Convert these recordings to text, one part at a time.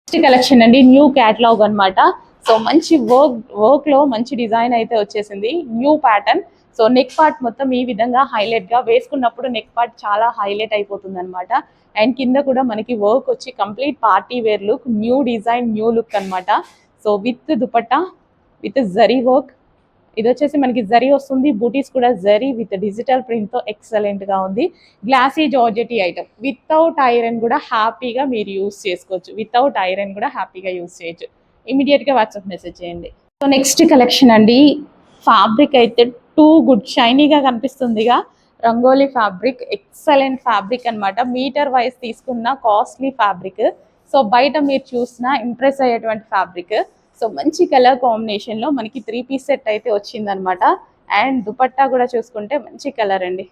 Next collection అండి new catalogue అన్నమాట. So మంచి వర్క్ లో మంచి డిజైన్ అయితే వచ్చేసింది. New pattern. So neck part మొత్తం ఈ విధంగా హైలైట్ గా వేసుకున్నప్పుడు నెక్ పార్ట్ చాలా హైలైట్ అయిపోతుంది అనమాట. అండ్ కింద కూడా మనకి వర్క్ వచ్చి complete party wear look, new design, new look అన్నమాట. So with dupatta with zari work. ఇది వచ్చేసి మనకి జరీ వస్తుంది, బూటీస్ కూడా జరీ విత్ డిజిటల్ ప్రింట్ తో ఎక్సలెంట్ గా ఉంది. Glossy georgette item without iron కూడా హ్యాపీగా మీరు యూస్ చేసుకోవచ్చు. వితౌట్ ఐరన్ కూడా హ్యాపీగా యూస్ చేయొచ్చు. ఇమీడియట్ గా వాట్సాప్ మెసేజ్ చేయండి. సో నెక్స్ట్ కలెక్షన్ అండి, ఫ్యాబ్రిక్ అయితే టూ గుడ్ షైనీగా కనిపిస్తుందిగా. రంగోలీ ఫ్యాబ్రిక్, ఎక్సలెంట్ ఫ్యాబ్రిక్ అన్నమాట. మీటర్ వైజ్ తీసుకున్న కాస్ట్లీ ఫ్యాబ్రిక్. సో బయట మీరు చూసిన ఇంప్రెస్ అయ్యేటువంటి ఫ్యాబ్రిక్. సో మంచి కలర్ కాంబినేషన్ లో మనకి 3 పీస్ సెట్ అయితే వచ్చిందనమాట. అండ్ దుపట్టా కూడా చూసుకుంటే మంచి కలర్ అండి.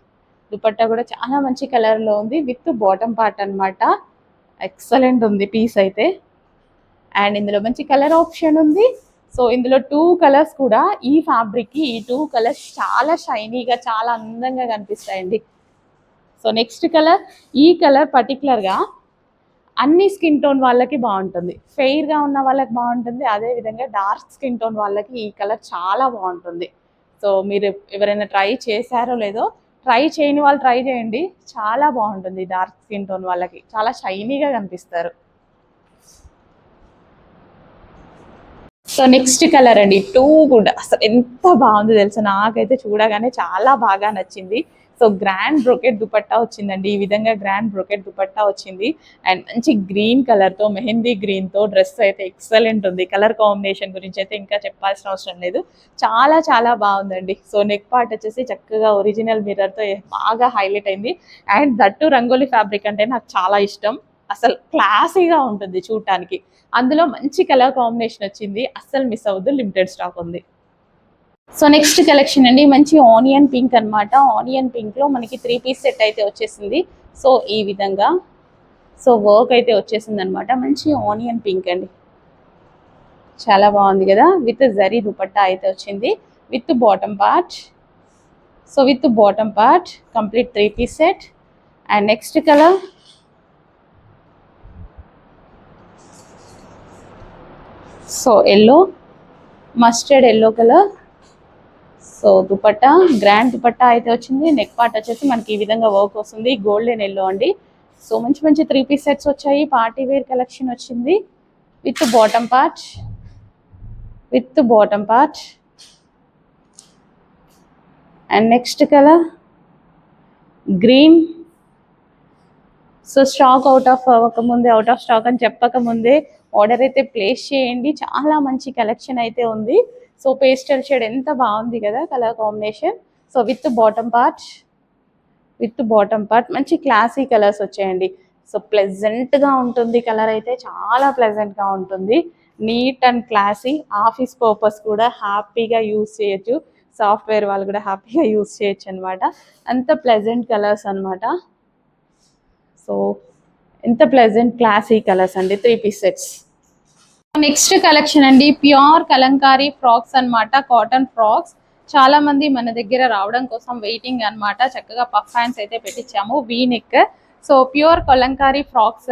దుపట్టా కూడా చాలా మంచి కలర్ లో ఉంది విత్ బాటమ్ పార్ట్ అన్నమాట. ఎక్సలెంట్ ఉంది పీస్ అయితే. అండ్ ఇందులో మంచి కలర్ ఆప్షన్ ఉంది. సో ఇందులో 2 కలర్స్ కూడా ఈ ఫ్యాబ్రిక్ కి ఈ 2 కలర్స్ చాలా షైనీగా చాలా అందంగా కనిపిస్తాయండి. సో నెక్స్ట్ కలర్, ఈ కలర్ పర్టికులర్ గా అన్ని స్కిన్ టోన్ వాళ్ళకి బాగుంటుంది. ఫెయిర్ గా ఉన్న వాళ్ళకి బాగుంటుంది, అదే విధంగా డార్క్ స్కిన్ టోన్ వాళ్ళకి ఈ కలర్ చాలా బాగుంటుంది. సో మీరు ఎవరైనా ట్రై చేశారో లేదో, ట్రై చేయని వాళ్ళు ట్రై చేయండి. చాలా బాగుంటుంది. డార్క్ స్కిన్ టోన్ వాళ్ళకి చాలా షైనీగా కనిపిస్తారు. సో నెక్స్ట్ కలర్ అండి, టూ కూడా అసలు ఎంత బాగుంది తెలుసా, నాకైతే చూడగానే చాలా బాగా నచ్చింది. సో గ్రాండ్ బ్రొకెట్ దుపట్టా వచ్చిందండి. ఈ విధంగా గ్రాండ్ బ్రొకెట్ దుపట్టా వచ్చింది. అండ్ మంచి గ్రీన్ కలర్ తో, మెహందీ గ్రీన్ తో డ్రెస్ అయితే ఎక్సలెంట్ ఉంది. కలర్ కాంబినేషన్ గురించి అయితే ఇంకా చెప్పాల్సిన అవసరం లేదు. చాలా చాలా బాగుందండి. సో నెక్ పార్ట్ వచ్చేసి చక్కగా ఒరిజినల్ మిర్రర్ తో బాగా హైలైట్ అయింది. అండ్ దట్టు రంగోలీ ఫ్యాబ్రిక్ అంటే నాకు చాలా ఇష్టం. అసలు క్లాసీగా ఉంటుంది చూడటానికి. అందులో మంచి కలర్ కాంబినేషన్ వచ్చింది. అస్సలు మిస్ అవ్వద్దు, లిమిటెడ్ స్టాక్ ఉంది. సో నెక్స్ట్ కలెక్షన్ అండి, మంచి ఆనియన్ పింక్ అన్నమాట. ఆనియన్ పింక్ లో మనకి 3 పీస్ సెట్ అయితే వచ్చేసింది. సో ఈ విధంగా సో వర్క్ అయితే వచ్చేసింది అనమాట. మంచి ఆనియన్ పింక్ అండి, చాలా బాగుంది కదా. విత్ జరీ దుపట్టా అయితే వచ్చింది with bottom part. So with bottom part complete 3 piece set. And next colour so yellow, mustard yellow colour. So dupatta grand dupatta అయితే వచ్చింది. నెక్ పార్ట్ వచ్చేసి మనకి ఈ విధంగా వర్క్ వస్తుంది. గోల్డెన్ ఎల్లో అండి. సో మంచి మంచి 3 పీస్ సెట్స్ వచ్చాయి. పార్టీ వేర్ కలెక్షన్ వచ్చింది with bottom part. With bottom part. And next colour green. So stock out of అవ్వకముందే, అవుట్ ఆఫ్ స్టాక్ అని చెప్పకముందే ఆర్డర్ అయితే ప్లేస్ చేయండి. చాలా మంచి కలెక్షన్ అయితే ఉంది. సో పేస్టల్ షేడ్ ఎంత బాగుంది కదా colour combination. So with bottom part. With bottom part మంచి క్లాసీ కలర్స్ వచ్చాయండి. సో ప్లెజెంట్ గా ఉంటుంది కలర్ అయితే, చాలా ప్లెజెంట్ గా ఉంటుంది. Neat and classy. Office purpose కూడా హ్యాపీగా యూజ్ చేయొచ్చు. సాఫ్ట్వేర్ వాళ్ళు కూడా హ్యాపీగా యూజ్ చేయొచ్చు అనమాట. అంత ప్లెజెంట్ కలర్స్ అనమాట. సో ఎంత ప్లెజెంట్ క్లాసీ కలర్స్ అండి, 3 పీస్ సెట్స్. నెక్స్ట్ కలెక్షన్ అండి, ప్యూర్ కలంకారీ ఫ్రాక్స్ అన్నమాట. కాటన్ ఫ్రాక్స్ చాలా మంది మన దగ్గర రావడం కోసం వెయిటింగ్ అన్నమాట. చక్కగా పఫ్ హ్యాండ్స్ అయితే పెట్టించాము, V neck. So pure Kalamkari frocks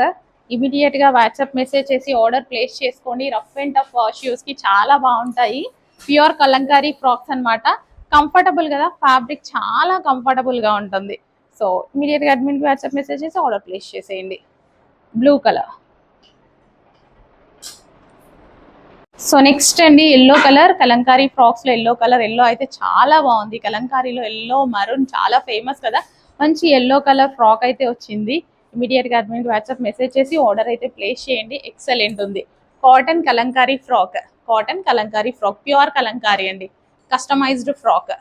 immediate గా వాట్సాప్ మెసేజ్ చేసి ఆర్డర్ ప్లేస్ చేసుకోండి. రఫ్ అండ్ టఫ్ షూస్ కి చాలా బాగుంటాయి. ప్యూర్ కలంకారీ ఫ్రాక్స్ అన్నమాట. కంఫర్టబుల్ కదా, ఫ్యాబ్రిక్ చాలా కంఫర్టబుల్ గా ఉంటుంది. సో ఇమీడియట్ గా అడ్మిన్ కి వాట్సాప్ మెసేజ్ చేసి ఆర్డర్ ప్లేస్ చేసేయండి. Blue colour. సో నెక్స్ట్ అండి, ఎల్లో కలర్. కలంకారీ ఫ్రాక్స్ లో ఎల్లో కలర్. ఎల్లో అయితే చాలా బాగుంది. కలంకారీలో ఎల్లో మరూన్ చాలా ఫేమస్ కదా. మంచి ఎల్లో కలర్ ఫ్రాక్ అయితే వచ్చింది. ఇమీడియట్ గా అడ్మిన్ వాట్సాప్ మెసేజ్ చేసి ఆర్డర్ అయితే ప్లేస్ చేయండి. ఎక్సలెంట్ ఉంది. Cotton Kalamkari frock. Cotton Kalamkari frock, pure Kalamkari అండి, customised frock.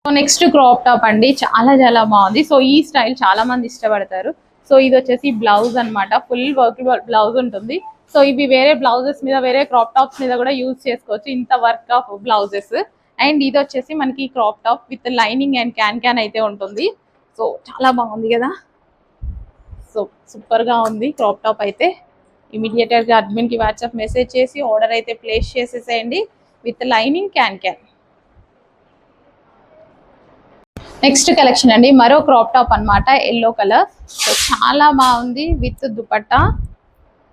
So next crop top అండి, చాలా చాలా బాగుంది. సో ఈ స్టైల్ చాలా మంది ఇష్టపడతారు. సో ఇది వచ్చేసి బ్లౌజ్ అన్నమాట. ఫుల్ వర్క్ బ్లౌజ్ ఉంటుంది. సో ఇవి వేరే బ్లౌజెస్ మీద, వేరే క్రాప్ టాప్స్ మీద కూడా యూజ్ చేసుకోవచ్చు, ఇంత వర్క్ ఆఫ్ బ్లౌజెస్. అండ్ ఇది వచ్చేసి మనకి crop top with lining and can అయితే ఉంటుంది. సో చాలా బాగుంది కదా. సో సూపర్ గా ఉంది క్రాప్ టాప్ అయితే. ఇమీడియట్ గా అడ్మిన్ కి వాట్సాప్ మెసేజ్ చేసి ఆర్డర్ అయితే ప్లేస్ చేసేసేయండి with lining can. Next collection అండి, మరో క్రాప్ టాప్ అన్నమాట, ఎల్లో కలర్. సో చాలా బాగుంది with dupatta.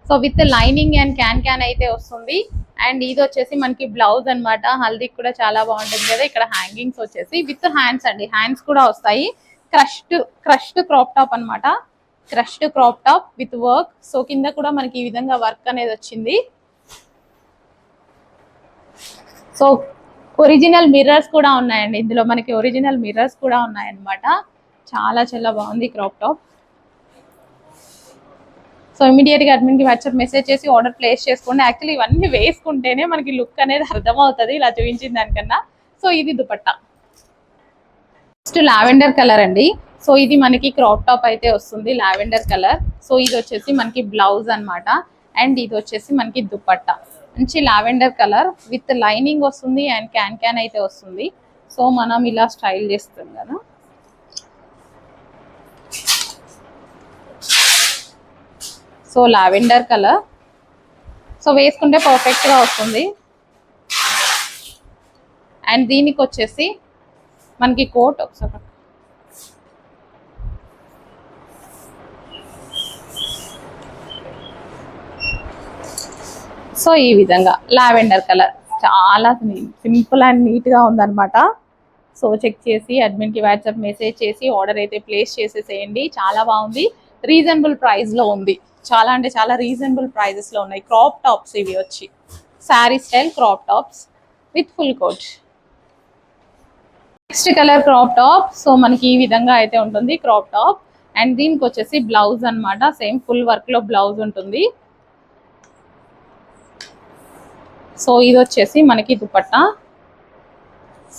So with lining and can అయితే వస్తుంది. అండ్ ఇది వచ్చేసి మనకి బ్లౌజ్ అన్నమాట. హల్దీకి కూడా చాలా బాగుంటుంది కదా. ఇక్కడ హ్యాంగింగ్స్ వచ్చేసి విత్ హ్యాండ్స్ అండి, హ్యాండ్స్ కూడా వస్తాయి. క్రష్డ్ క్రాప్ టాప్ అన్నమాట. Crushed crop top with work. So కింద కూడా మనకి ఈ విధంగా వర్క్ అనేది వచ్చింది. సో ఒరిజినల్ మిర్రర్స్ కూడా ఉన్నాయండి ఇందులో, మనకి ఒరిజినల్ మిర్రర్స్ కూడా ఉన్నాయన్నమాట. చాలా చాలా బాగుంది క్రాప్ టాప్. సో ఇమీడియట్ గా అడ్మిన్ కి వాట్సాప్ మెసేజ్ చేసి ఆర్డర్ ప్లేస్ చేసుకోండి. యాక్చువల్లీ ఇవన్నీ వేసుకుంటేనే మనకి లుక్ అనేది అర్థమవుతుంది ఇలా చూపించిన దానికన్నా. సో ఇది దుపట్టా. నెక్స్ట్ లావెండర్ కలర్ అండి. సో ఇది మనకి క్రాప్ టాప్ అయితే వస్తుంది లావెండర్ కలర్. సో ఇది వచ్చేసి మనకి బ్లౌజ్ అన్నమాట. అండ్ ఇది వచ్చేసి మనకి దుపట్టా. మంచి లావెండర్ కలర్ విత్ లైనింగ్ వస్తుంది అండ్ క్యాన్ అయితే వస్తుంది. సో మనం ఇలా స్టైల్ చేస్తాం కదా. So lavender colour. సో వేసుకుంటే పర్ఫెక్ట్ గా వస్తుంది. అండ్ దీనికి వచ్చేసి మనకి కోట్ ఒకసారి. సో ఈ విధంగా లావెండర్ కలర్ చాలా సింపుల్ అండ్ నీట్ గా ఉందన్నమాట. సో చెక్ చేసి అడ్మిన్ కి వాట్సాప్ మెసేజ్ చేసి ఆర్డర్ అయితే ప్లేస్ చేసేసేయండి. చాలా బాగుంది, రీజనబుల్ ప్రైస్ లో ఉంది. చాలా అంటే చాలా రీజనబుల్ ప్రైజెస్ లో ఉన్నాయి. క్రాప్ టాప్స్ ఇవి వచ్చి sari style crop tops with full coat. Next colour crop top. So మనకి ఈ విధంగా అయితే ఉంటుంది క్రాప్ టాప్. అండ్ దీనికి వచ్చేసి బ్లౌజ్ అన్నమాట. సేమ్ ఫుల్ వర్క్ లో బ్లౌజ్ ఉంటుంది. సో ఇది వచ్చేసి మనకి దుపట్టా.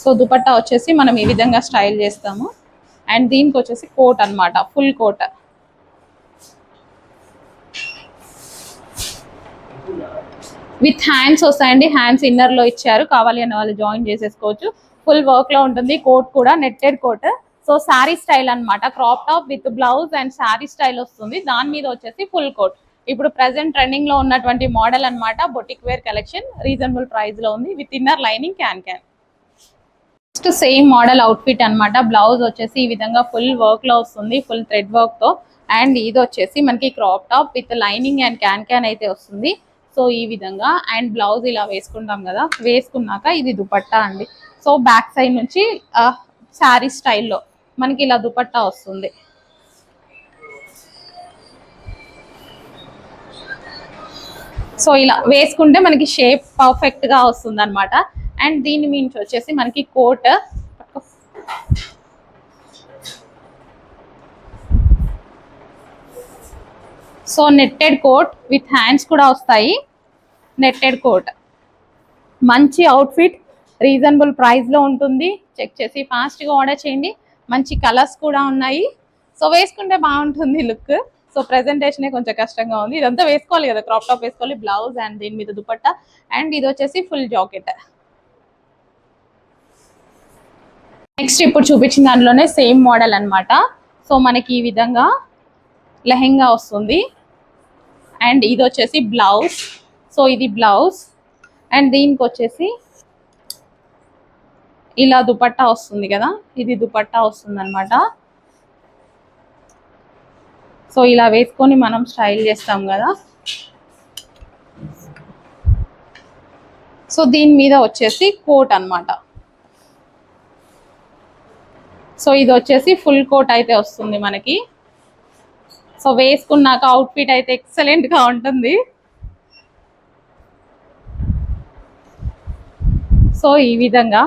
సో దుపట్టా వచ్చేసి మనం ఈ విధంగా స్టైల్ చేస్తాము. అండ్ దీనికి వచ్చేసి కోట్ అన్నమాట, ఫుల్ కోట్. విత్ హ్యాండ్స్ వస్తాయండి, హ్యాండ్స్ ఇన్నర్ లో ఇచ్చారు, కావాలి అనే వాళ్ళు జాయిన్ చేసేసుకోవచ్చు. ఫుల్ వర్క్ లో ఉంటుంది. కోట్ కూడా netted coat. So sari style అన్నమాట. Crop top with blouse and sari style వస్తుంది. దాని మీద వచ్చేసి ఫుల్ కోట్. ఇప్పుడు ప్రెసెంట్ ట్రెండింగ్ లో ఉన్నటువంటి మోడల్ అన్నమాట. Boutique wear collection reasonable price లో ఉంది with inner lining can. Next same model outfit అన్నమాట. బ్లౌజ్ వచ్చేసి ఈ విధంగా ఫుల్ వర్క్ లో వస్తుంది, ఫుల్ థ్రెడ్ వర్క్ తో. అండ్ ఇది వచ్చేసి మనకి crop top with lining and can అయితే వస్తుంది. సో ఈ విధంగా. అండ్ బ్లౌజ్ ఇలా వేసుకుంటాం కదా, వేసుకున్నాక ఇది దుపట్టా అండి. సో బ్యాక్ సైడ్ నుంచి శారీ స్టైల్లో మనకి ఇలా దుపట్టా వస్తుంది. సో ఇలా వేసుకుంటే మనకి షేప్ పర్ఫెక్ట్ గా వస్తుంది అనమాట. అండ్ దీని మించి వచ్చేసి మనకి coat. So netted coat with hands కూడా వస్తాయి. నెట్టెడ్ కోట్ మంచి అవుట్ఫిట్, రీజనబుల్ ప్రైస్ లో ఉంటుంది. చెక్ చేసి ఫాస్ట్ గా ఆర్డర్ చేయండి. మంచి కలర్స్ కూడా ఉన్నాయి. సో వేసుకుంటే బాగుంటుంది లుక్. సో ప్రెజెంటేషనే కొంచెం కష్టంగా ఉంది. ఇదంతా వేసుకోవాలి కదా, క్రాప్ టాప్ వేసుకోవాలి, బ్లౌజ్ అండ్ దీని మీద దుపట్టా. అండ్ ఇది వచ్చేసి ఫుల్ జాకెట్. నెక్స్ట్ ఇప్పుడు చూపించిన దాంట్లోనే సేమ్ మోడల్ అన్నమాట. సో మనకి ఈ విధంగా లెహెంగా వస్తుంది. అండ్ ఇది వచ్చేసి బ్లౌజ్. సో ఇది బ్లౌజ్. అండ్ దీనికి వచ్చేసి ఇలా దుపట్టా వస్తుంది కదా, ఇది దుపట్టా వస్తుంది అనమాట. సో ఇలా వేసుకొని మనం స్టైల్ చేస్తాం కదా. సో దీని మీద వచ్చేసి కోట్ అన్నమాట. సో ఇది వచ్చేసి ఫుల్ కోట్ అయితే వస్తుంది మనకి. సో వేసుకున్నాక అవుట్ఫిట్ అయితే ఎక్సలెంట్ గా ఉంటుంది. సో ఈ విధంగా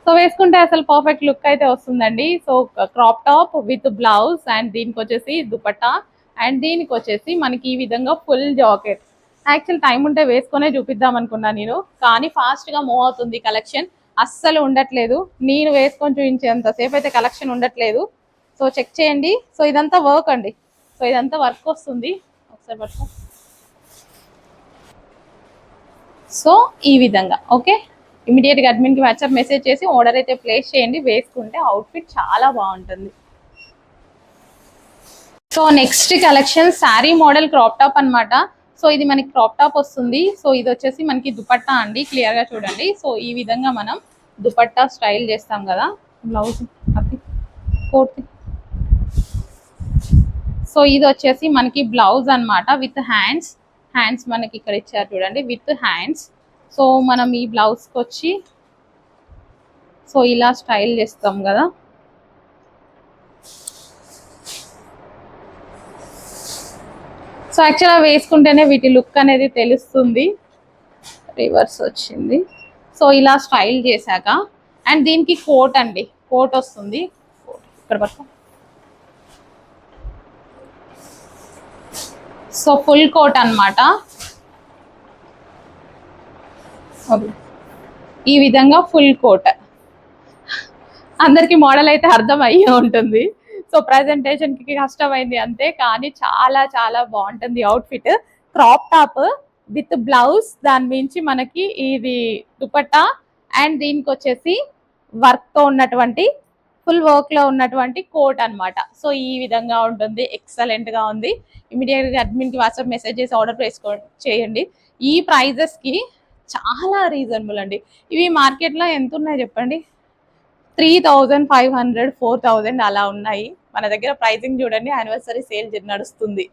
సో వేసుకుంటే అసలు పర్ఫెక్ట్ లుక్ అయితే వస్తుందండి. So crop top with blouse and దీనికి వచ్చేసి దుపట్టా. అండ్ దీనికి వచ్చేసి మనకి ఈ విధంగా ఫుల్ జాకెట్. యాక్చువల్ టైం ఉంటే వేసుకొనే చూపిద్దాం అనుకున్నా నేను, కానీ ఫాస్ట్ గా మూవ్ అవుతుంది కలెక్షన్, అస్సలు ఉండట్లేదు. నేను వేసుకొని చూపించేంతసేపు అయితే కలెక్షన్ ఉండట్లేదు. సో చెక్ చేయండి. సో ఇదంతా వర్క్ అండి. సో ఇదంతా వర్క్ వస్తుంది. ఒకసారి వర్క్. సో ఈ విధంగా ఓకే. ఇమీడియట్గా అడ్మిన్కి వాట్సాప్ మెసేజ్ చేసి ఆర్డర్ అయితే ప్లేస్ చేయండి. వేసుకుంటే అవుట్ఫిట్ చాలా బాగుంటుంది. So next collection sari model crop top అన్నమాట. సో ఇది మనకి క్రాప్ టాప్ వస్తుంది. సో ఇది వచ్చేసి మనకి దుపట్టా అండి. క్లియర్ గా చూడండి. సో ఈ విధంగా మనం దుపట్టా స్టైల్ చేస్తాం కదా. బ్లౌజ్ అది కోట్. సో ఇది వచ్చేసి మనకి బ్లౌజ్ అన్నమాట విత్ హ్యాండ్స్. హ్యాండ్స్ మనకి ఇక్కడ ఇచ్చారు చూడండి, విత్ హ్యాండ్స్. సో మనం ఈ బ్లౌజ్కి వచ్చి సో ఇలా స్టైల్ చేస్తాం కదా. సో యాక్చువల్గా వేసుకుంటేనే వీటి లుక్ అనేది తెలుస్తుంది. రివర్స్ వచ్చింది. సో ఇలా స్టైల్ చేశాక అండ్ దీనికి కోట్ అండి, కోట్ వస్తుంది. ఇక్కడ పట్టుకో. సో ఫుల్ కోట్ అన్నమాట. ఈ విధంగా ఫుల్ కోట్. అందరికి మోడల్ అయితే అర్థం అయ్యే ఉంటుంది. సో ప్రెజెంటేషన్ కి కష్టమైంది అంతే, కానీ చాలా చాలా బాగుంటుంది outfit. Crop top with blouse, దాని మించి మనకి ఇది దుపట్టా అండ్ దీనికి వచ్చేసి వర్క్ తో ఉన్నటువంటి ఫుల్ వర్క్ లో ఉన్నటువంటి కోట్ అన్నమాట. సో ఈ విధంగా ఉంటుంది, ఎక్సలెంట్ గా ఉంది. ఇమీడియట్ గా అడ్మిన్ కి వాట్సాప్ మెసేజ్ చేసి ఆర్డర్ చేయండి. ఈ ప్రైజెస్ కి చాలా రీజనబుల్ అండి. ఇవి మార్కెట్ లో ఎంత ఉన్నాయి చెప్పండి, 3500, 4000 అలా ఉన్నాయి. మన దగ్గర ప్రైజింగ్ చూడండి, యానివర్సరీ సేల్ నడుస్తుంది.